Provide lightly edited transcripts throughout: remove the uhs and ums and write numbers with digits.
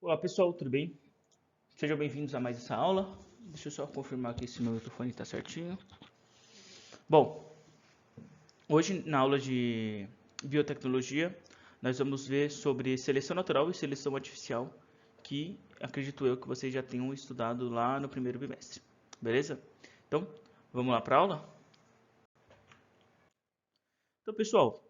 Olá pessoal, tudo bem? Sejam bem-vindos a mais essa aula. Deixa eu só confirmar aqui se meu microfone está certinho. Bom, hoje na aula de biotecnologia nós vamos ver sobre seleção natural e seleção artificial, que acredito eu que vocês já tenham estudado lá no primeiro bimestre. Beleza? Então, vamos lá para a aula? Então pessoal,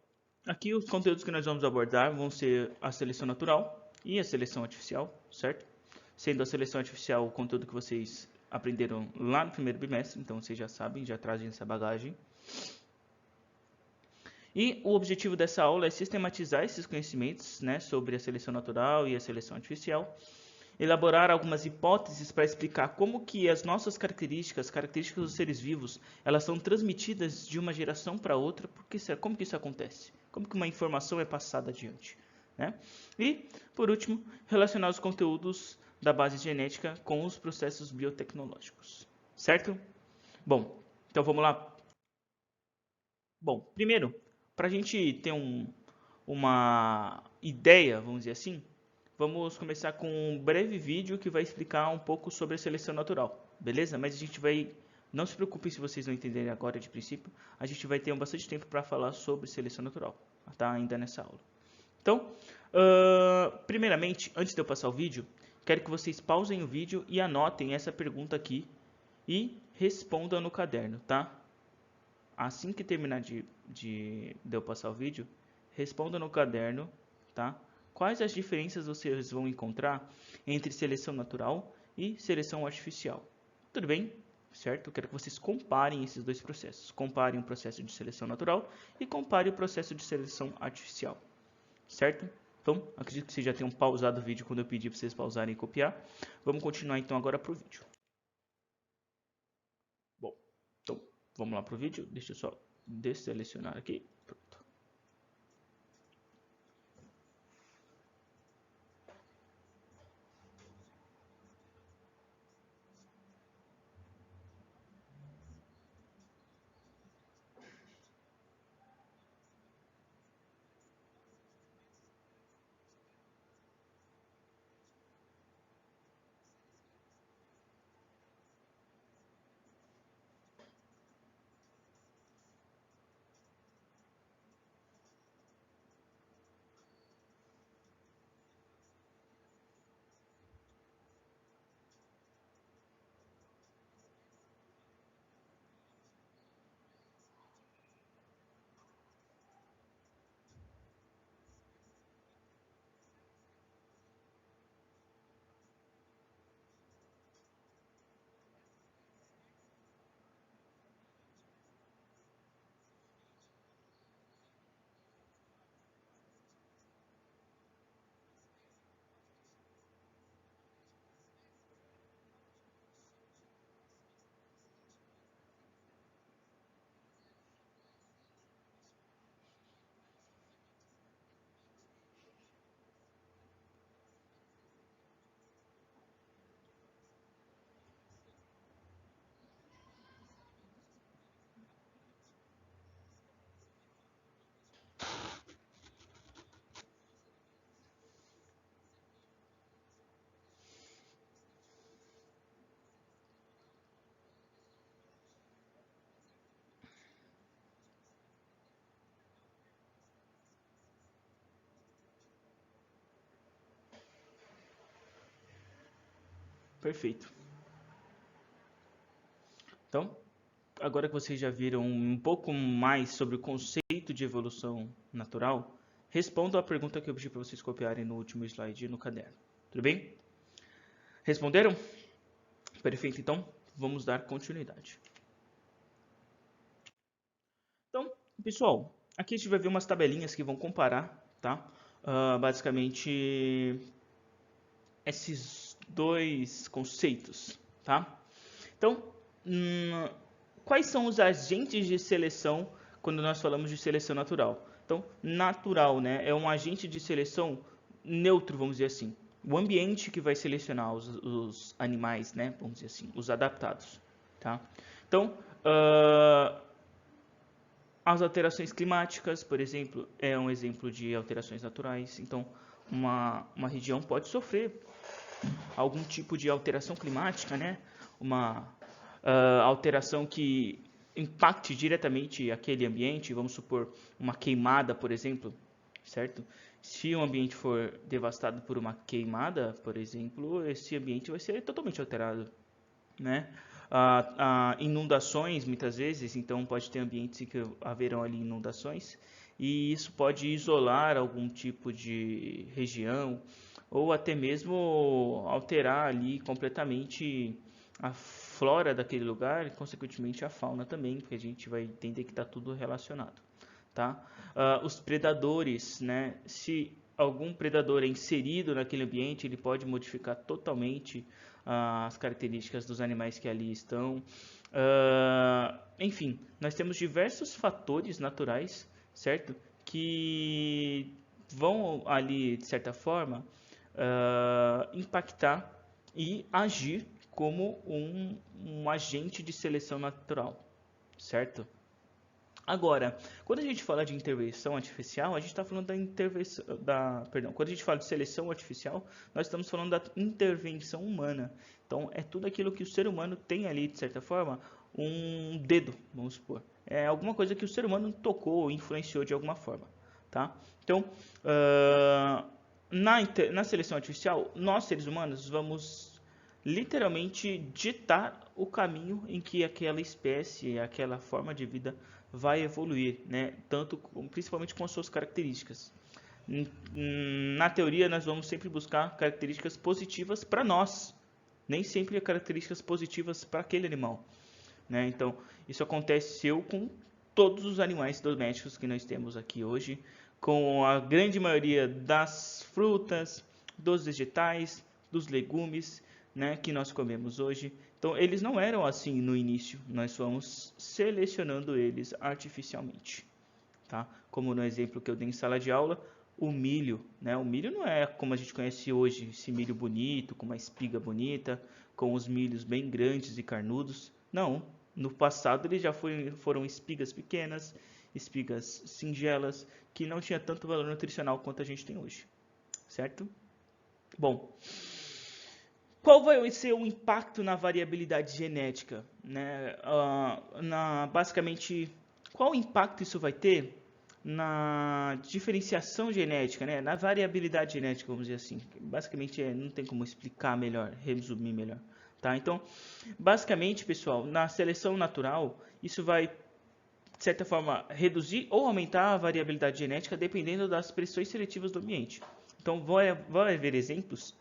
aqui os conteúdos que nós vamos abordar vão ser a seleção natural e a seleção artificial, certo? Sendo a seleção artificial o conteúdo que vocês aprenderam lá no primeiro bimestre, então vocês já sabem, já trazem essa bagagem. E o objetivo dessa aula é sistematizar esses conhecimentos, né, sobre a seleção natural e a seleção artificial, elaborar algumas hipóteses para explicar como que as nossas características dos seres vivos, elas são transmitidas de uma geração para outra, como que isso acontece? Como que uma informação é passada adiante? Né? E, por último, relacionar os conteúdos da base genética com os processos biotecnológicos. Certo? Bom, então vamos lá. Bom, primeiro, para a gente ter uma ideia, vamos dizer assim, vamos começar com um breve vídeo que vai explicar um pouco sobre a seleção natural, beleza? Mas a gente vai, não se preocupem se vocês não entenderem agora de princípio, a gente vai ter bastante tempo para falar sobre seleção natural, tá? Ainda nessa aula. Então, primeiramente, antes de eu passar o vídeo, quero que vocês pausem o vídeo e anotem essa pergunta aqui e respondam no caderno, tá? Assim que terminar de eu passar o vídeo, responda no caderno, tá? Quais as diferenças vocês vão encontrar entre seleção natural e seleção artificial? Tudo bem? Certo? Eu quero que vocês comparem esses dois processos. Comparem o processo de seleção natural e comparem o processo de seleção artificial. Certo? Então, acredito que vocês já tenham pausado o vídeo quando eu pedi para vocês pausarem e copiar. Vamos continuar então agora para o vídeo. Bom, então vamos lá para o vídeo. Deixa eu só desselecionar aqui. Pronto. Perfeito. Então, agora que vocês já viram um pouco mais sobre o conceito de evolução natural, respondam a pergunta que eu pedi para vocês copiarem no último slide no caderno. Tudo bem? Responderam? Perfeito, então vamos dar continuidade. Então, pessoal, aqui a gente vai ver umas tabelinhas que vão comparar, tá? Basicamente, esses dois conceitos, tá? Então, quais são os agentes de seleção quando nós falamos de seleção natural? Então, natural, né, é um agente de seleção neutro, vamos dizer assim. O ambiente que vai selecionar os animais, né, vamos dizer assim, os adaptados, tá? Então, as alterações climáticas, por exemplo, é um exemplo de alterações naturais. Então, uma região pode sofrer algum tipo de alteração climática, né? Uma alteração que impacte diretamente aquele ambiente, vamos supor uma queimada, por exemplo, certo? Se o ambiente for devastado por uma queimada, por exemplo, esse ambiente vai ser totalmente alterado, né? Inundações, muitas vezes, então pode ter ambientes em que haverão ali inundações, e isso pode isolar algum tipo de região, ou até mesmo alterar ali completamente a flora daquele lugar e, consequentemente, a fauna também, porque a gente vai entender que está tudo relacionado, tá? Os predadores, né? Se algum predador é inserido naquele ambiente, ele pode modificar totalmente as características dos animais que ali estão. Enfim, nós temos diversos fatores naturais, certo? Que vão ali, de certa forma, impactar e agir como um agente de seleção natural, certo? Agora, quando a gente fala de intervenção artificial, a gente está falando quando a gente fala de seleção artificial, nós estamos falando da intervenção humana. Então, é tudo aquilo que o ser humano tem ali, de certa forma, um dedo, vamos supor. É alguma coisa que o ser humano tocou ou influenciou de alguma forma, tá? Então, na seleção artificial, nós seres humanos vamos literalmente ditar o caminho em que aquela espécie, aquela forma de vida vai evoluir, né? Principalmente com as suas características. Na teoria, nós vamos sempre buscar características positivas para nós, nem sempre características positivas para aquele animal, né? Então, isso aconteceu com todos os animais domésticos que nós temos aqui hoje, com a grande maioria das frutas, dos vegetais, dos legumes, né, que nós comemos hoje. Então, eles não eram assim no início, nós fomos selecionando eles artificialmente, tá? Como no exemplo que eu dei em sala de aula, o milho, né? O milho não é como a gente conhece hoje, esse milho bonito, com uma espiga bonita, com os milhos bem grandes e carnudos. Não, no passado eles já foram espigas pequenas, espigas singelas, que não tinha tanto valor nutricional quanto a gente tem hoje, certo? Bom, qual vai ser o impacto na variabilidade genética, né? Basicamente, qual impacto isso vai ter na diferenciação genética, né? Na variabilidade genética, vamos dizer assim. Basicamente, não tem como explicar melhor, resumir melhor, tá? Então, basicamente, pessoal, na seleção natural, isso vai, de certa forma, reduzir ou aumentar a variabilidade genética dependendo das pressões seletivas do ambiente. Então, vai haver exemplos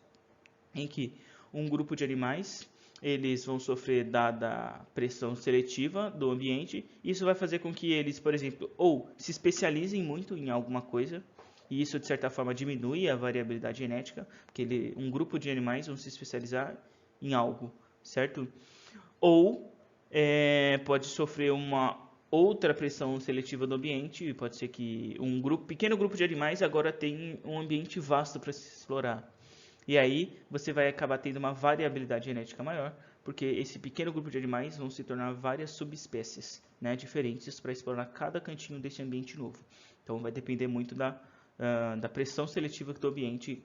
em que um grupo de animais eles vão sofrer dada pressão seletiva do ambiente. Isso vai fazer com que eles, por exemplo, ou se especializem muito em alguma coisa, e isso de certa forma diminui a variabilidade genética, porque um grupo de animais vão se especializar em algo, certo? Ou pode sofrer uma outra pressão seletiva do ambiente, pode ser que pequeno grupo de animais agora tem um ambiente vasto para se explorar. E aí você vai acabar tendo uma variabilidade genética maior, porque esse pequeno grupo de animais vão se tornar várias subespécies, né, diferentes para explorar cada cantinho desse ambiente novo. Então vai depender muito da pressão seletiva do ambiente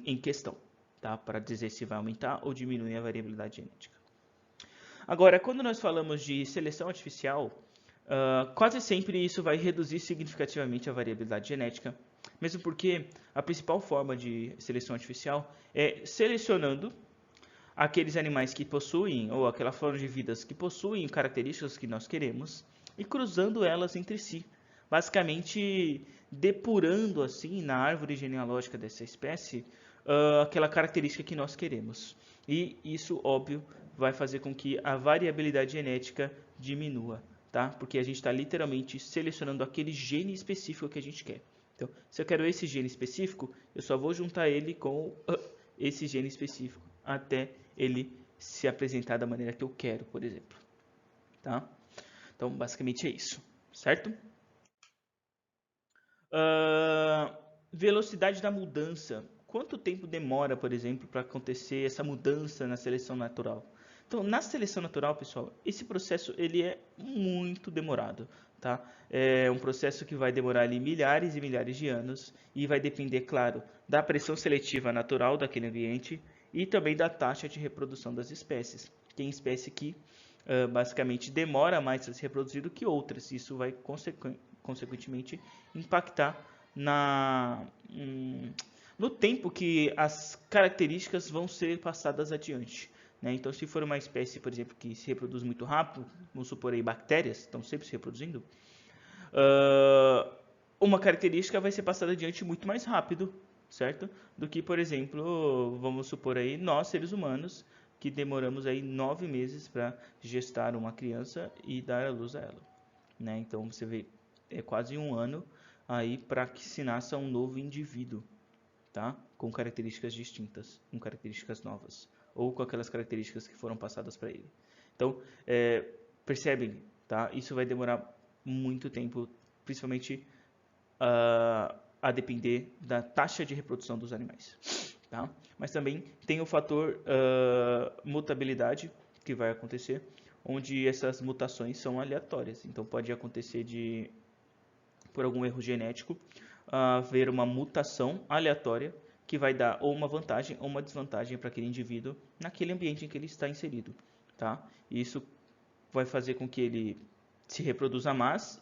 em questão, tá, para dizer se vai aumentar ou diminuir a variabilidade genética. Agora, quando nós falamos de seleção artificial, quase sempre isso vai reduzir significativamente a variabilidade genética, mesmo porque a principal forma de seleção artificial é selecionando aqueles animais que possuem, ou aquela forma de vidas que possuem características que nós queremos, e cruzando elas entre si, basicamente depurando assim na árvore genealógica dessa espécie aquela característica que nós queremos. E isso, óbvio, vai fazer com que a variabilidade genética diminua, tá? Porque a gente está literalmente selecionando aquele gene específico que a gente quer. Então, se eu quero esse gene específico, eu só vou juntar ele com esse gene específico até ele se apresentar da maneira que eu quero, por exemplo, tá? Então, basicamente é isso, certo? Velocidade da mudança. Quanto tempo demora, por exemplo, para acontecer essa mudança na seleção natural? Então, na seleção natural, pessoal, esse processo ele é muito demorado, tá? É um processo que vai demorar ali milhares e milhares de anos e vai depender, claro, da pressão seletiva natural daquele ambiente e também da taxa de reprodução das espécies. Tem espécie que basicamente demora mais a se reproduzir do que outras. Isso vai consequentemente impactar no tempo que as características vão ser passadas adiante. Né? Então, se for uma espécie, por exemplo, que se reproduz muito rápido, vamos supor aí bactérias, estão sempre se reproduzindo, uma característica vai ser passada adiante muito mais rápido, certo? Do que, por exemplo, vamos supor aí, nós, seres humanos, que demoramos aí 9 meses para gestar uma criança e dar a luz a ela. Né? Então, você vê, é quase um ano aí para que se nasça um novo indivíduo, tá? Com características distintas, com características novas, ou com aquelas características que foram passadas para ele. Então, percebem, tá? Isso vai demorar muito tempo, principalmente a depender da taxa de reprodução dos animais. Tá? Mas também tem o fator mutabilidade que vai acontecer, onde essas mutações são aleatórias. Então pode acontecer por algum erro genético, haver uma mutação aleatória que vai dar ou uma vantagem ou uma desvantagem para aquele indivíduo naquele ambiente em que ele está inserido. Tá? E isso vai fazer com que ele se reproduza mais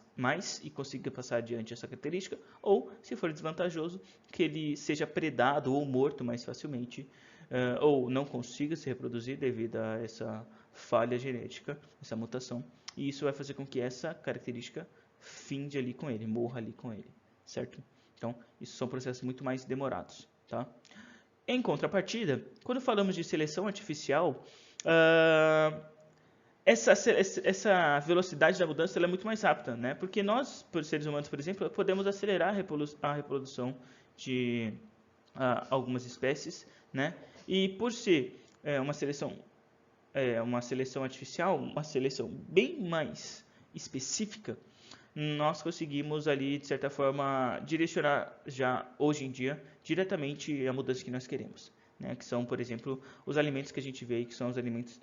e consiga passar adiante essa característica, ou, se for desvantajoso, que ele seja predado ou morto mais facilmente, ou não consiga se reproduzir devido a essa falha genética, essa mutação, e isso vai fazer com que essa característica finde ali com ele, morra ali com ele, certo? Então, isso são processos muito mais demorados, tá? Em contrapartida, quando falamos de seleção artificial, essa velocidade da mudança ela é muito mais rápida, né? Porque nós, por seres humanos, por exemplo, podemos acelerar a reprodução de algumas espécies, né? E por ser uma seleção artificial, uma seleção bem mais específica, nós conseguimos ali, de certa forma, direcionar já hoje em dia diretamente a mudança que nós queremos, né? Que são, por exemplo, os alimentos que a gente vê aí, que são os alimentos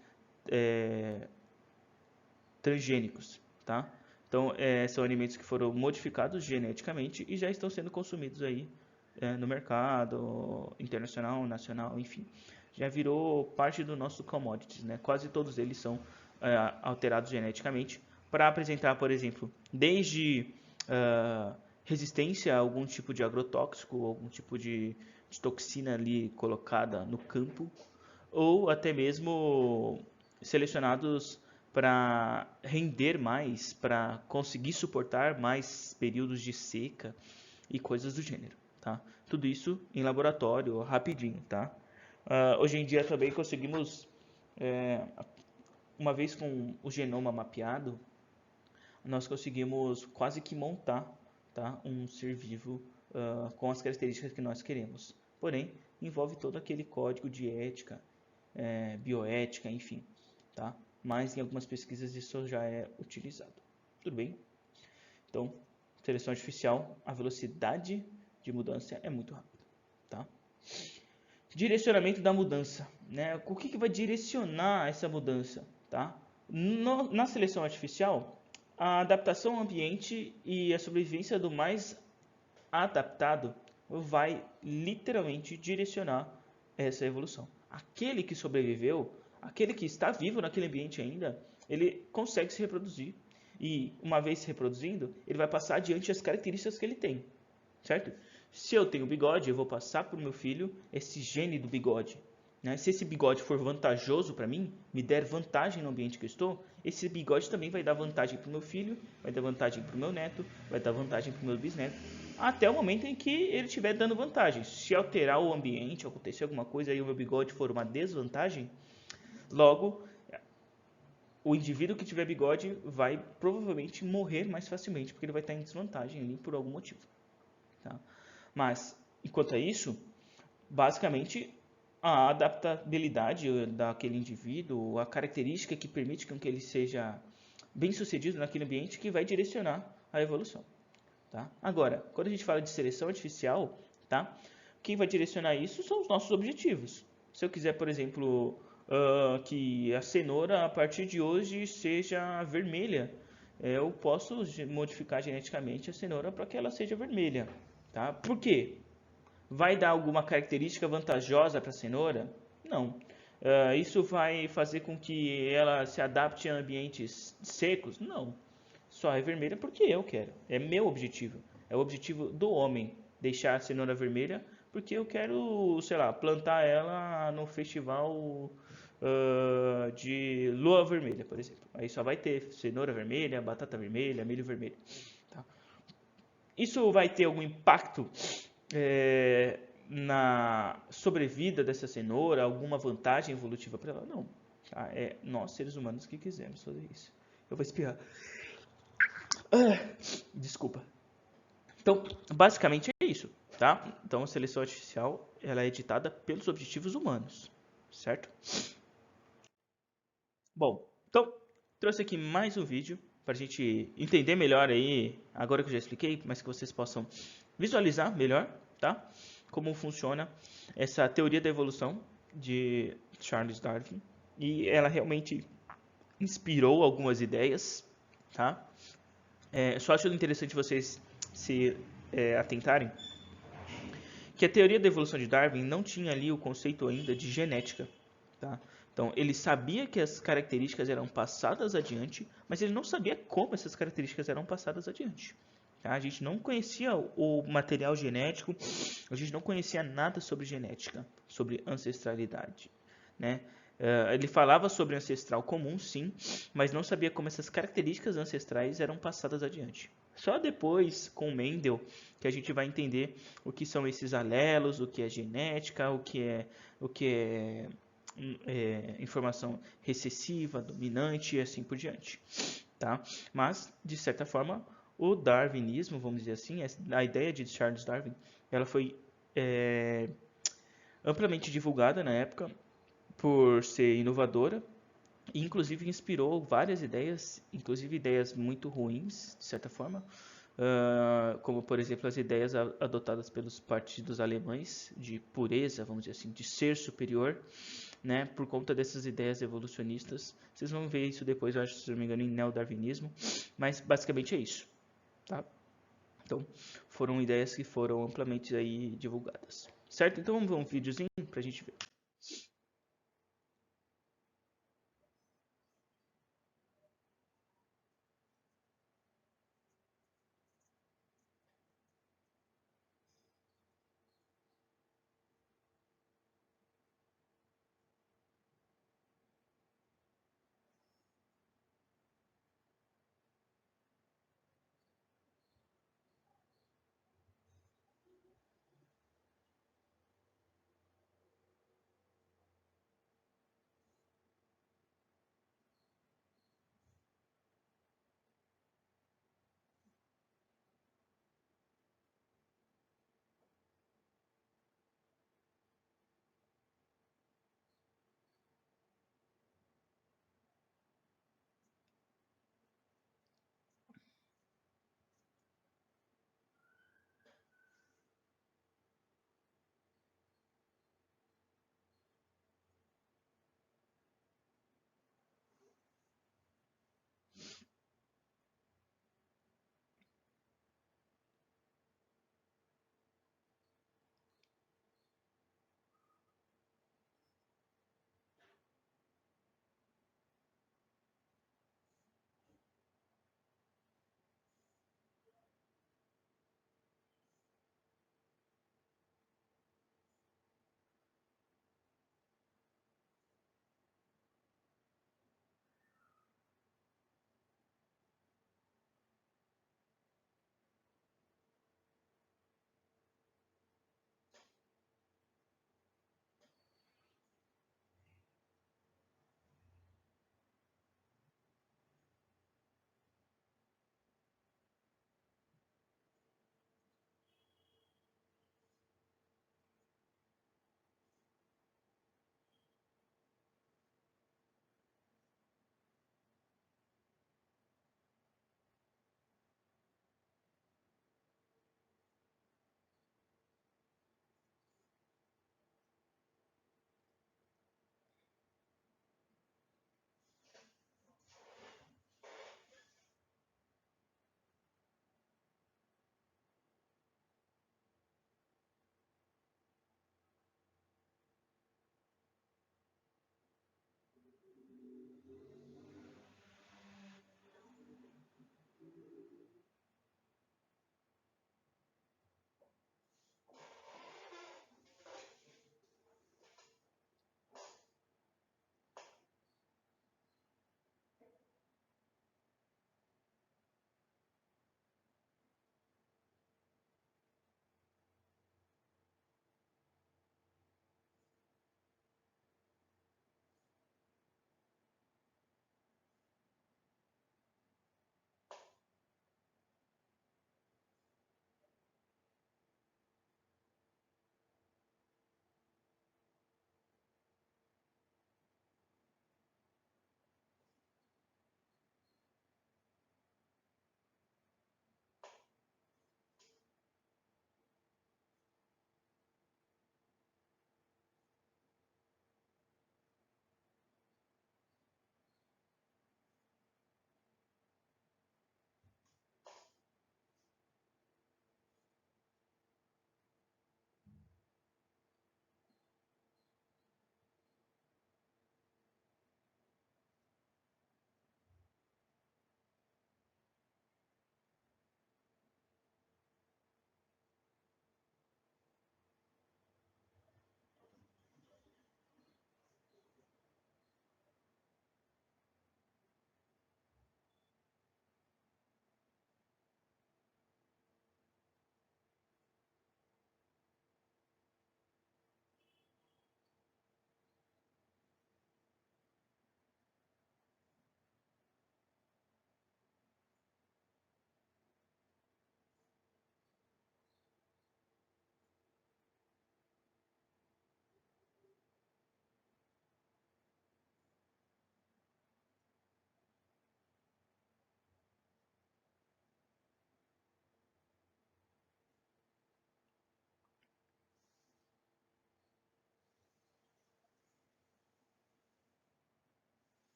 transgênicos, tá? Então, são alimentos que foram modificados geneticamente e já estão sendo consumidos aí no mercado internacional, nacional, enfim. Já virou parte do nosso commodities, né? Quase todos eles são alterados geneticamente para apresentar, por exemplo, desde resistência a algum tipo de agrotóxico, algum tipo de toxina ali colocada no campo, ou até mesmo selecionados para render mais, para conseguir suportar mais períodos de seca e coisas do gênero, tá? Tudo isso em laboratório, rapidinho, tá? Hoje em dia também conseguimos, uma vez com o genoma mapeado, nós conseguimos quase que montar, tá, um ser vivo com as características que nós queremos. Porém, envolve todo aquele código de ética, bioética, enfim, tá? Mas em algumas pesquisas isso já é utilizado. Tudo bem? Então, seleção artificial, a velocidade de mudança é muito rápida, tá? Direcionamento da mudança, né? O que vai direcionar essa mudança, tá? Na seleção artificial, a adaptação ao ambiente e a sobrevivência do mais adaptado vai literalmente direcionar essa evolução. Aquele que sobreviveu, aquele que está vivo naquele ambiente ainda, ele consegue se reproduzir. E uma vez se reproduzindo, ele vai passar adiante as características que ele tem, certo? Se eu tenho bigode, eu vou passar para o meu filho esse gene do bigode. Né? Se esse bigode for vantajoso para mim, me der vantagem no ambiente que eu estou, esse bigode também vai dar vantagem para o meu filho, vai dar vantagem para o meu neto, vai dar vantagem para o meu bisneto, até o momento em que ele estiver dando vantagem. Se alterar o ambiente, acontecer alguma coisa e o meu bigode for uma desvantagem, logo o indivíduo que tiver bigode vai provavelmente morrer mais facilmente, porque ele vai estar em desvantagem ali por algum motivo. Tá? Mas, enquanto a isso, basicamente a adaptabilidade daquele indivíduo, a característica que permite que ele seja bem sucedido naquele ambiente que vai direcionar a evolução. Tá? Agora, quando a gente fala de seleção artificial, tá? Quem vai direcionar isso são os nossos objetivos. Se eu quiser, por exemplo, que a cenoura a partir de hoje seja vermelha, eu posso modificar geneticamente a cenoura para que ela seja vermelha. Tá? Por quê? Vai dar alguma característica vantajosa para a cenoura? Não. Isso vai fazer com que ela se adapte a ambientes secos? Não. Só é vermelha porque eu quero. É meu objetivo. É o objetivo do homem deixar a cenoura vermelha porque eu quero, sei lá, plantar ela no festival de lua vermelha, por exemplo. Aí só vai ter cenoura vermelha, batata vermelha, milho vermelho. Tá? Isso vai ter algum impacto é, na sobrevida dessa cenoura, alguma vantagem evolutiva para ela? Não. Tá? É nós, seres humanos, que quisemos fazer isso. Eu vou espirrar. Desculpa. Então, basicamente é isso, tá? Então, a seleção artificial, ela é ditada pelos objetivos humanos, certo? Bom, então, trouxe aqui mais um vídeo para a gente entender melhor aí, agora que eu já expliquei, mas que vocês possam visualizar melhor, tá? Como funciona essa teoria da evolução de Charles Darwin. E ela realmente inspirou algumas ideias, tá? Só acho interessante vocês se atentarem que a teoria da evolução de Darwin não tinha ali o conceito ainda de genética, tá? Então, ele sabia que as características eram passadas adiante, mas ele não sabia como essas características eram passadas adiante. Tá? A gente não conhecia o material genético, a gente não conhecia nada sobre genética, sobre ancestralidade, né? Ele falava sobre ancestral comum, sim, mas não sabia como essas características ancestrais eram passadas adiante. Só depois, com Mendel, que a gente vai entender o que são esses alelos, o que é genética, o que é informação recessiva, dominante e assim por diante. Tá? Mas, de certa forma, o darwinismo, vamos dizer assim, a ideia de Charles Darwin, ela foi amplamente divulgada na época por ser inovadora e inclusive inspirou várias ideias, inclusive ideias muito ruins, de certa forma, como por exemplo as ideias adotadas pelos partidos alemães de pureza, vamos dizer assim, de ser superior, né, por conta dessas ideias evolucionistas. Vocês vão ver isso depois, eu acho, se não me engano, em neodarwinismo, mas basicamente é isso, tá? Então, foram ideias que foram amplamente aí divulgadas, certo? Então vamos ver um videozinho pra gente ver.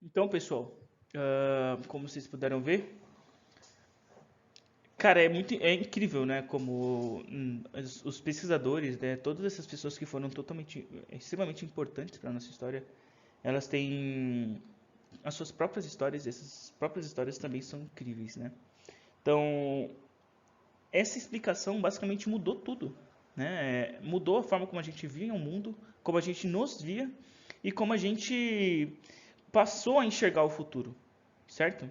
Então, pessoal, como vocês puderam ver, cara, é incrível, né? Como os pesquisadores, né? Todas essas pessoas que foram extremamente importantes para nossa história, elas têm as suas próprias histórias. E essas próprias histórias também são incríveis, né? Então, essa explicação basicamente mudou tudo, né? Mudou a forma como a gente via o mundo, como a gente nos via e como a gente passou a enxergar o futuro, certo?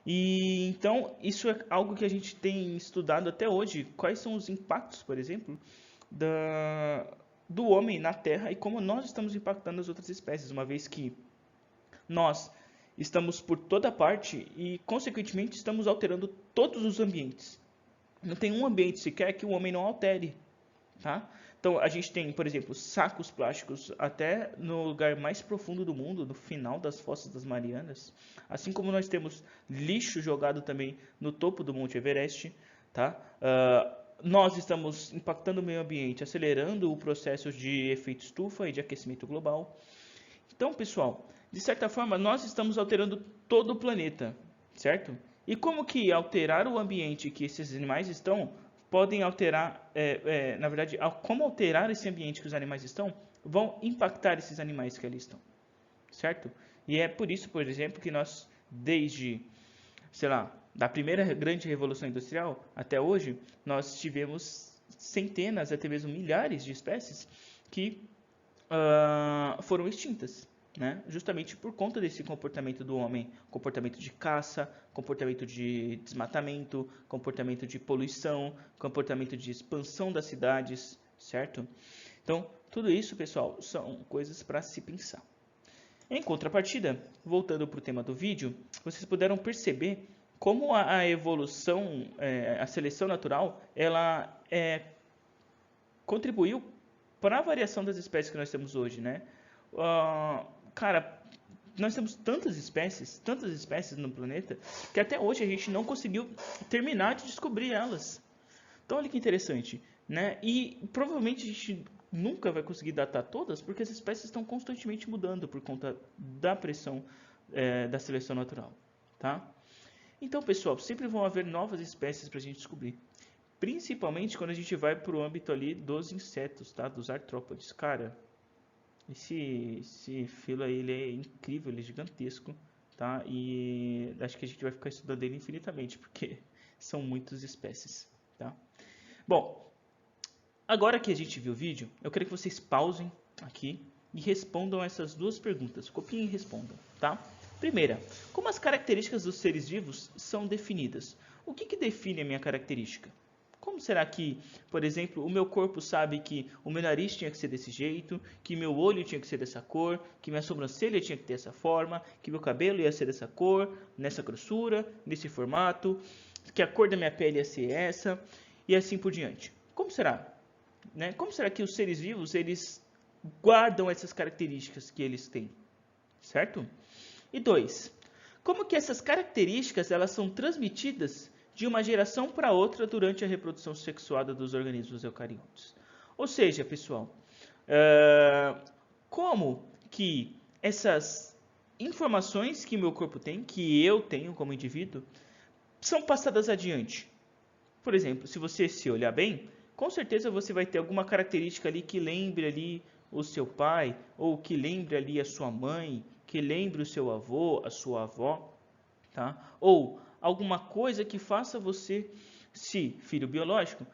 E então isso é algo que a gente tem estudado até hoje. Quais são os impactos, por exemplo, do homem na Terra e como nós estamos impactando as outras espécies, uma vez que nós estamos por toda parte e, consequentemente, estamos alterando todos os ambientes. Não tem um ambiente sequer que o homem não altere, tá? Então a gente tem, por exemplo, sacos plásticos até no lugar mais profundo do mundo, no final das Fossas das Marianas, assim como nós temos lixo jogado também no topo do Monte Everest, tá? Nós estamos impactando o meio ambiente, acelerando o processo de efeito estufa e de aquecimento global. Então, pessoal, de certa forma, nós estamos alterando todo o planeta, certo? E como que alterar o ambiente que esses animais estão podem alterar, na verdade, como alterar esse ambiente que os animais estão vão impactar esses animais que ali estão, certo? E é por isso, por exemplo, que nós, desde, sei lá, da primeira grande revolução industrial até hoje, nós tivemos centenas, até mesmo milhares de espécies que foram extintas, né? Justamente por conta desse comportamento do homem, comportamento de caça, comportamento de desmatamento, comportamento de poluição, comportamento de expansão das cidades, certo? Então, tudo isso, pessoal, são coisas para se pensar. Em contrapartida, voltando para o tema do vídeo, vocês puderam perceber como a evolução, a seleção natural, ela contribuiu para a variação das espécies que nós temos hoje, né? Cara, nós temos tantas espécies no planeta, que até hoje a gente não conseguiu terminar de descobrir elas. Então olha que interessante, né? E provavelmente a gente nunca vai conseguir datar todas, porque as espécies estão constantemente mudando por conta da pressão da seleção natural, tá? Então, pessoal, sempre vão haver novas espécies para a gente descobrir. Principalmente quando a gente vai para o âmbito ali dos insetos, tá? Dos artrópodes. Cara, esse filo aí, ele é incrível, ele é gigantesco, tá? E acho que a gente vai ficar estudando ele infinitamente, porque são muitas espécies, tá? Bom, agora que a gente viu o vídeo, eu quero que vocês pausem aqui e respondam essas duas perguntas. Copiem e respondam, tá? Primeira, como as características dos seres vivos são definidas? O que define a minha característica? Como será que, por exemplo, o meu corpo sabe que o meu nariz tinha que ser desse jeito, que meu olho tinha que ser dessa cor, que minha sobrancelha tinha que ter essa forma, que meu cabelo ia ser dessa cor, nessa grossura, nesse formato, que a cor da minha pele ia ser essa, e assim por diante? Como será? Né? Como será que os seres vivos eles guardam essas características que eles têm, certo? E dois, como que essas características elas são transmitidas de uma geração para outra durante a reprodução sexuada dos organismos eucariotos? Ou seja, pessoal, como que essas informações que meu corpo tem, que eu tenho como indivíduo, são passadas adiante? Por exemplo, se você se olhar bem, com certeza você vai ter alguma característica ali que lembre ali o seu pai, ou que lembre ali a sua mãe, que lembre o seu avô, a sua avó, tá? Ou alguma coisa que faça você, se filho biológico,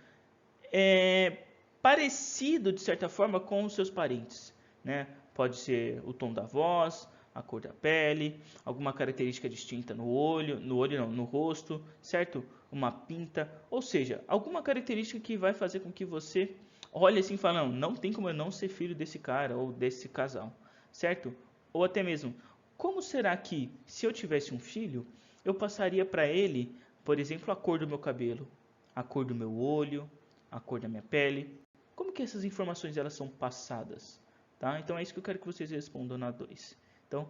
parecido de certa forma com os seus parentes, né? Pode ser o tom da voz, a cor da pele, alguma característica distinta no olho não, no rosto, certo? Uma pinta, ou seja, alguma característica que vai fazer com que você olhe assim e fale, não tem como eu não ser filho desse cara ou desse casal, certo? Ou até mesmo, como será que se eu tivesse um filho, eu passaria para ele, por exemplo, a cor do meu cabelo, a cor do meu olho, a cor da minha pele? Como que essas informações elas são passadas? Tá? Então é isso que eu quero que vocês respondam na 2. Então,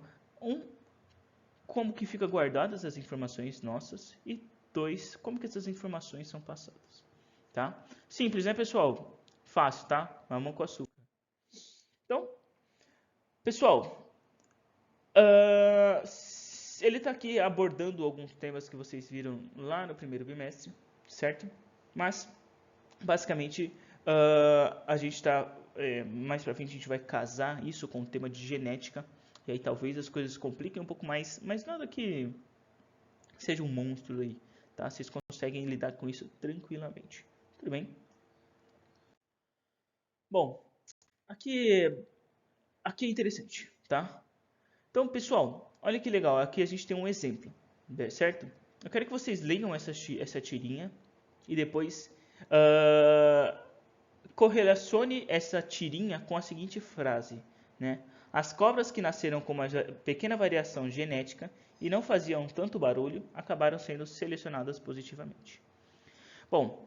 como que fica guardadas as informações nossas? E 2, como que essas informações são passadas? Tá? Simples, né, pessoal? Fácil, tá? Mamão com açúcar. Então, pessoal, ele está aqui abordando alguns temas que vocês viram lá no primeiro bimestre, certo? Mas, basicamente, a gente está, mais pra frente a gente vai casar isso com o tema de genética, e aí talvez as coisas compliquem um pouco mais, mas nada que seja um monstro aí, tá? Vocês conseguem lidar com isso tranquilamente, tudo bem? Bom, aqui é interessante, tá? Então, pessoal, olha que legal, aqui a gente tem um exemplo, certo? Eu quero que vocês leiam essa tirinha e depois correlacione essa tirinha com a seguinte frase, né? As cobras que nasceram com uma pequena variação genética e não faziam tanto barulho acabaram sendo selecionadas positivamente. Bom,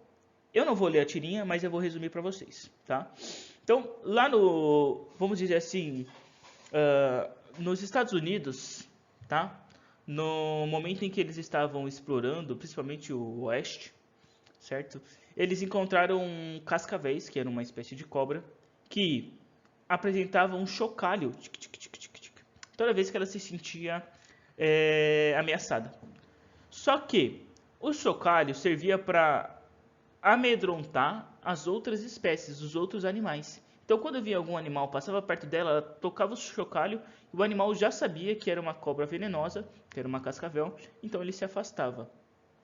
eu não vou ler a tirinha, mas eu vou resumir para vocês, tá? Então, lá no, vamos dizer assim, nos Estados Unidos, tá? No momento em que eles estavam explorando, principalmente o oeste, certo? Eles encontraram cascavéis, que era uma espécie de cobra, que apresentava um chocalho toda vez que ela se sentia ameaçada. Só que o chocalho servia para amedrontar as outras espécies, os outros animais. Então, quando via algum animal, passava perto dela, ela tocava o chocalho e o animal já sabia que era uma cobra venenosa, que era uma cascavel, então ele se afastava.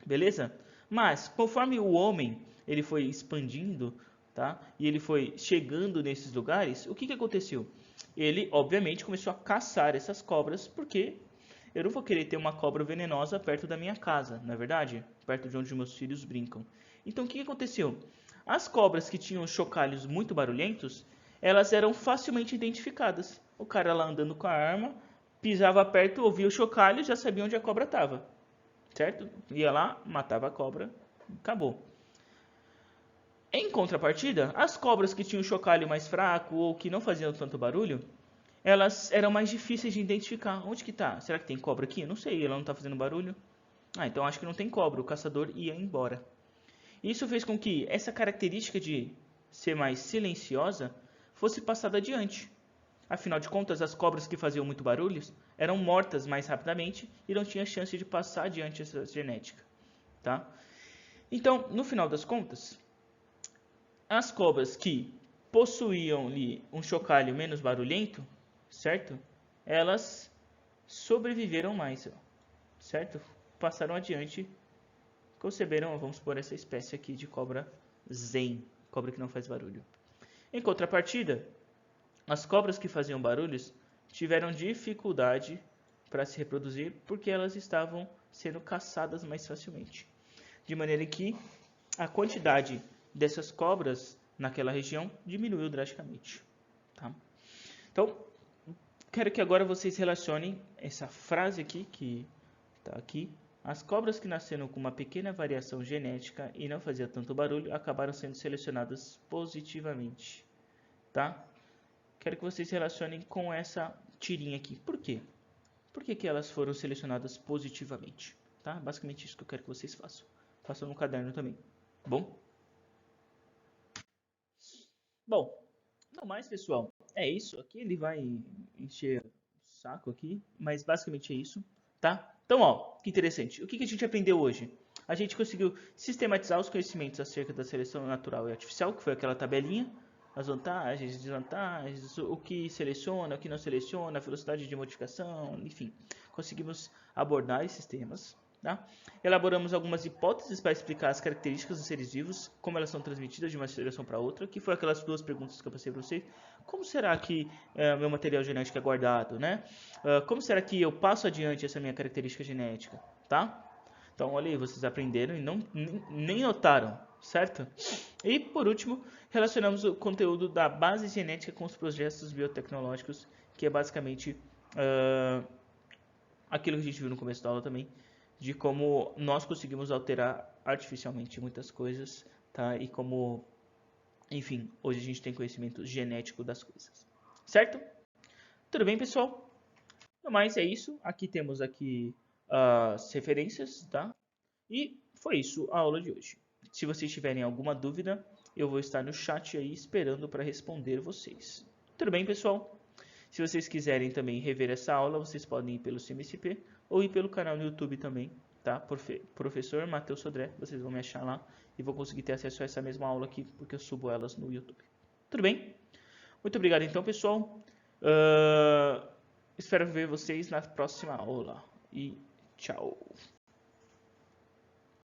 Beleza? Mas, conforme o homem ele foi expandindo, tá? E ele foi chegando nesses lugares, o que aconteceu? Ele, obviamente, começou a caçar essas cobras, porque eu não vou querer ter uma cobra venenosa perto da minha casa, não é verdade? Perto de onde meus filhos brincam. Então, o que aconteceu? As cobras que tinham chocalhos muito barulhentos, elas eram facilmente identificadas. O cara lá andando com a arma, pisava perto, ouvia o chocalho e já sabia onde a cobra estava. Certo? Ia lá, matava a cobra, acabou. Em contrapartida, as cobras que tinham o chocalho mais fraco ou que não faziam tanto barulho, elas eram mais difíceis de identificar. Onde que tá? Será que tem cobra aqui? Eu não sei, ela não está fazendo barulho. Ah, então acho que não tem cobra, o caçador ia embora. Isso fez com que essa característica de ser mais silenciosa fosse passada adiante. Afinal de contas, as cobras que faziam muito barulho eram mortas mais rapidamente e não tinha chance de passar adiante essa genética, tá? Então, no final das contas, as cobras que possuíam ali um chocalho menos barulhento, certo? Elas sobreviveram mais, certo? Passaram adiante, conceberam, vamos supor, essa espécie aqui de cobra zen, cobra que não faz barulho. Em contrapartida, as cobras que faziam barulhos tiveram dificuldade para se reproduzir porque elas estavam sendo caçadas mais facilmente. De maneira que a quantidade dessas cobras naquela região diminuiu drasticamente. Tá? Então, quero que agora vocês relacionem essa frase aqui, que está aqui. As cobras que nasceram com uma pequena variação genética e não faziam tanto barulho acabaram sendo selecionadas positivamente. Tá? Quero que vocês relacionem com essa tirinha aqui. Por quê? Por que elas foram selecionadas positivamente? Tá? Basicamente isso que eu quero que vocês façam. Façam no caderno também. Bom? Bom, não mais, pessoal. É isso. Aqui ele vai encher o saco aqui, mas basicamente é isso, tá? Então, ó, que interessante. O que a gente aprendeu hoje? A gente conseguiu sistematizar os conhecimentos acerca da seleção natural e artificial, que foi aquela tabelinha, as vantagens, desvantagens, o que seleciona, o que não seleciona, a velocidade de modificação, enfim. Conseguimos abordar esses temas. Tá? Elaboramos algumas hipóteses para explicar as características dos seres vivos, como elas são transmitidas de uma geração para outra, que foi aquelas duas perguntas que eu passei para vocês. Como será que meu material genético é guardado? Né? Como será que eu passo adiante essa minha característica genética? Tá? Então, olha aí, vocês aprenderam e nem notaram, certo? E, por último, relacionamos o conteúdo da base genética com os projetos biotecnológicos, que é basicamente aquilo que a gente viu no começo da aula também, de como nós conseguimos alterar artificialmente muitas coisas, tá? E como, enfim, hoje a gente tem conhecimento genético das coisas, certo? Tudo bem, pessoal? No mais, é isso. Aqui temos as referências, tá? E foi isso a aula de hoje. Se vocês tiverem alguma dúvida, eu vou estar no chat aí esperando para responder vocês. Tudo bem, pessoal? Se vocês quiserem também rever essa aula, vocês podem ir pelo CMSP ou ir pelo canal no YouTube também, tá? Professor Matheus Sodré, vocês vão me achar lá e vão conseguir ter acesso a essa mesma aula aqui, porque eu subo elas no YouTube. Tudo bem? Muito obrigado então, pessoal. Espero ver vocês na próxima aula. E tchau.